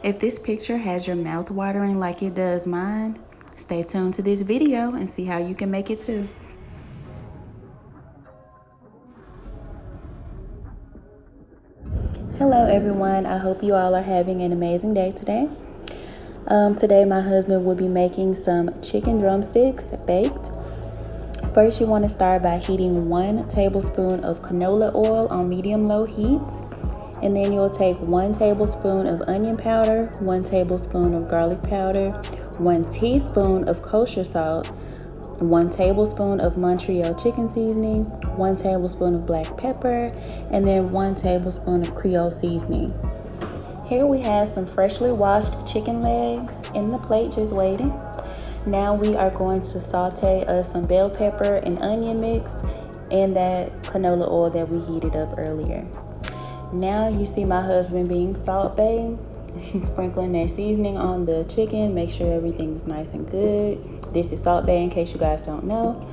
If this picture has your mouth watering like it does mine, stay tuned to this video and see how you can make it too. Hello everyone, I hope you all are having an amazing day today. Today my husband will be making some chicken drumsticks baked. First you want to start by heating 1 tablespoon of canola oil on medium-low heat. And then you'll take 1 tablespoon of onion powder, 1 tablespoon of garlic powder, 1 teaspoon of kosher salt, 1 tablespoon of Montreal chicken seasoning, 1 tablespoon of black pepper, and then 1 tablespoon of Creole seasoning. Here we have some freshly washed chicken legs in the plate just waiting. Now we are going to saute some bell pepper and onion mix in that canola oil that we heated up earlier. Now you see my husband being Salt Bae, sprinkling that seasoning on the chicken. Make sure everything is nice and good. This is Salt Bae in case you guys don't know.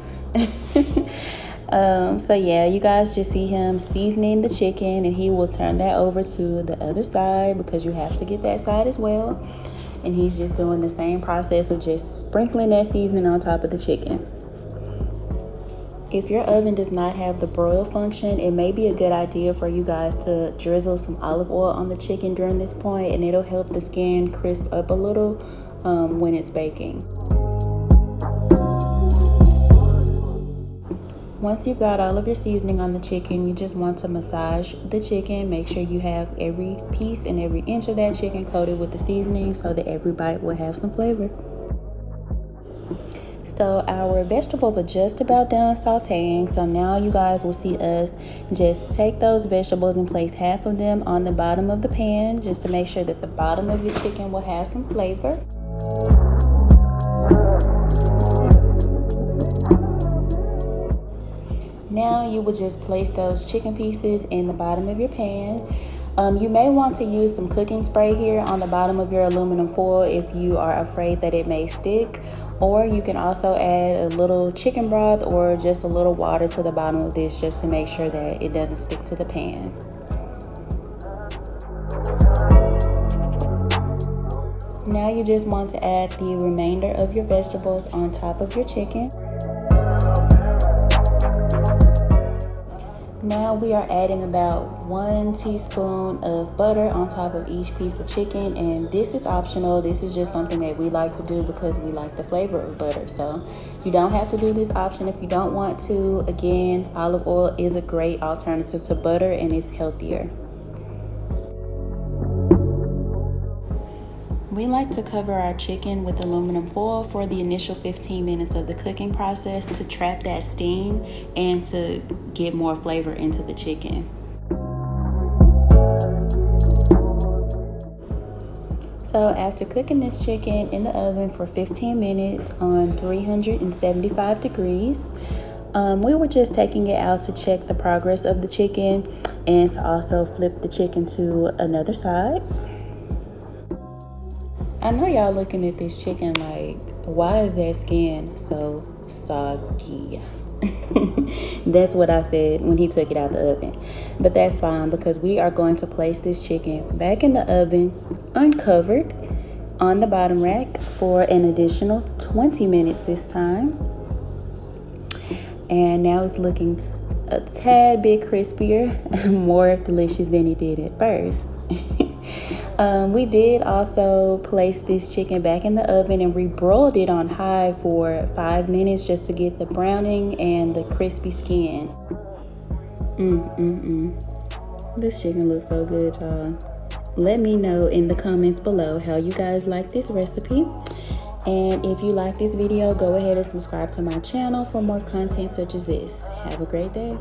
So yeah, you guys just see him seasoning the chicken, and he will turn that over to the other side because you have to get that side as well. And he's just doing the same process of just sprinkling that seasoning on top of the chicken. If your oven does not have the broil function, it may be a good idea for you guys to drizzle some olive oil on the chicken during this point, and it'll help the skin crisp up a little when it's baking. Once you've got all of your seasoning on the chicken, you just want to massage the chicken. Make sure you have every piece and every inch of that chicken coated with the seasoning so that every bite will have some flavor. So our vegetables are just about done sauteing. So now you guys will see us just take those vegetables and place half of them on the bottom of the pan just to make sure that the bottom of your chicken will have some flavor. Now you will just place those chicken pieces in the bottom of your pan. You may want to use some cooking spray here on the bottom of your aluminum foil if you are afraid that it may stick. Or you can also add a little chicken broth or just a little water to the bottom of this just to make sure that it doesn't stick to the pan. Now you just want to add the remainder of your vegetables on top of your chicken. Now we are adding about 1 teaspoon of butter on top of each piece of chicken, and this is optional. This is just something that we like to do because we like the flavor of butter. So you don't have to do this option if you don't want to. Again, olive oil is a great alternative to butter and it's healthier. We like to cover our chicken with aluminum foil for the initial 15 minutes of the cooking process to trap that steam and to get more flavor into the chicken. So after cooking this chicken in the oven for 15 minutes on 375 degrees, we were just taking it out to check the progress of the chicken and to also flip the chicken to another side. I know y'all looking at this chicken like, why is that skin so soggy? That's what I said when he took it out the oven. But that's fine because we are going to place this chicken back in the oven uncovered on the bottom rack for an additional 20 minutes this time. And now it's looking a tad bit crispier, more delicious than it did at first. We did also place this chicken back in the oven and rebroiled it on high for 5 minutes just to get the browning and the crispy skin. This chicken looks so good, y'all. Let me know in the comments below how you guys like this recipe. And if you like this video, go ahead and subscribe to my channel for more content such as this. Have a great day.